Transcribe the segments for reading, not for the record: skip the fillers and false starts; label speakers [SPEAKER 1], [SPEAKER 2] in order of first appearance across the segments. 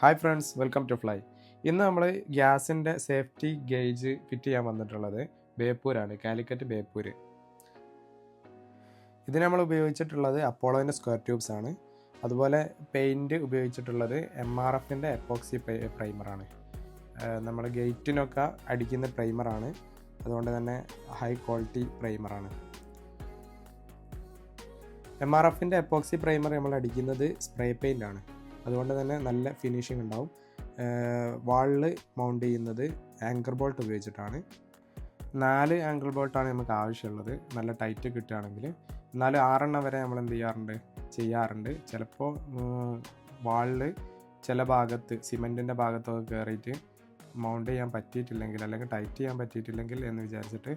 [SPEAKER 1] Hi friends, welcome to fly. ഇന്ന് നമ്മൾ ഗ്യാസിൻ്റെ സേഫ്റ്റി ഗേജ് ഫിറ്റ് ചെയ്യാൻ വന്നിട്ടുള്ളത് ബേപ്പൂരാണ്, കാലിക്കറ്റ് ബേപ്പൂർ. ഇതിന് നമ്മൾ ഉപയോഗിച്ചിട്ടുള്ളത് അപ്പോളോൻ്റെ സ്ക്വയർ ട്യൂബ്സ് ആണ്. അതുപോലെ പെയിൻറ്റ് ഉപയോഗിച്ചിട്ടുള്ളത് MRFൻ്റെ എപ്പോക്സി പ്രൈമറാണ്. നമ്മൾ ഗേറ്റിനൊക്കെ അടിക്കുന്ന പ്രൈമറാണ്, അതുകൊണ്ട് തന്നെ ഹൈ ക്വാളിറ്റി പ്രൈമറാണ്. MRFൻ്റെ എപ്പോക്സി പ്രൈമർ നമ്മൾ അടിക്കുന്നത് സ്പ്രേ പെയിൻ്റ് ആണ്, അതുകൊണ്ട് തന്നെ നല്ല ഫിനിഷിംഗ് ഉണ്ടാവും. വാളിൽ മൗണ്ട് ചെയ്യുന്നത് ആങ്കർ ബോൾട്ട് ഉപയോഗിച്ചിട്ടാണ്. 4 ആങ്കർ ബോൾട്ടാണ് നമുക്ക് ആവശ്യമുള്ളത്, നല്ല ടൈറ്റ് കിട്ടുകയാണെങ്കിൽ. എന്നാലും 6 വരെ നമ്മൾ എന്ത് ചെയ്യാറുണ്ട്. ചിലപ്പോൾ വാളിൽ ചില ഭാഗത്ത് സിമെൻറ്റിൻ്റെ ഭാഗത്തൊക്കെ കയറിയിട്ട് മൗണ്ട് ചെയ്യാൻ പറ്റിയിട്ടില്ലെങ്കിൽ, അല്ലെങ്കിൽ ടൈറ്റ് ചെയ്യാൻ പറ്റിയിട്ടില്ലെങ്കിൽ എന്ന് വിചാരിച്ചിട്ട്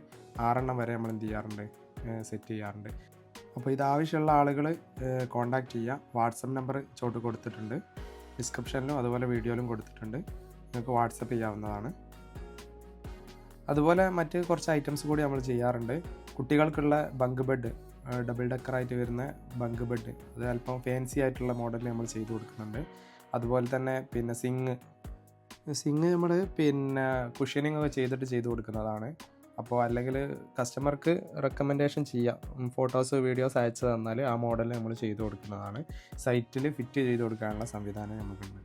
[SPEAKER 1] 6 വരെ നമ്മൾ എന്ത് ചെയ്യാറുണ്ട്, സെറ്റ് ചെയ്യാറുണ്ട്. അപ്പോൾ ഇതാവശ്യമുള്ള ആളുകൾ കോൺടാക്റ്റ് ചെയ്യുക. വാട്സപ്പ് നമ്പർ ചോട്ട് കൊടുത്തിട്ടുണ്ട്, ഡിസ്ക്രിപ്ഷനിലും അതുപോലെ വീഡിയോയിലും കൊടുത്തിട്ടുണ്ട്. നിങ്ങൾക്ക് വാട്സപ്പ് ചെയ്യാവുന്നതാണ്. അതുപോലെ മറ്റ് കുറച്ച് ഐറ്റംസ് കൂടി നമ്മൾ ചെയ്യാറുണ്ട്. കുട്ടികൾക്കുള്ള ബങ്ക് ബെഡ്, ഡബിൾ ഡെക്കറായിട്ട് വരുന്ന ബങ്ക് ബെഡ്, അത് അല്പം ഫാൻസി ആയിട്ടുള്ള മോഡലിൽ നമ്മൾ ചെയ്തു കൊടുക്കുന്നുണ്ട്. അതുപോലെ തന്നെ സിങ് നമ്മൾ കുഷ്യനിങ് ഒക്കെ ചെയ്തു കൊടുക്കുന്നതാണ്. അപ്പോൾ അല്ലെങ്കിൽ കസ്റ്റമർക്ക് റെക്കമെൻഡേഷൻ ചെയ്യാം, ഫോട്ടോസ് വീഡിയോസ് അയച്ചു തന്നാൽ ആ മോഡൽ നമ്മൾ ചെയ്തു കൊടുക്കുന്നതാണ്. സൈറ്റിൽ ഫിറ്റ് ചെയ്ത് കൊടുക്കാനുള്ള സംവിധാനം നമുക്കുണ്ട്.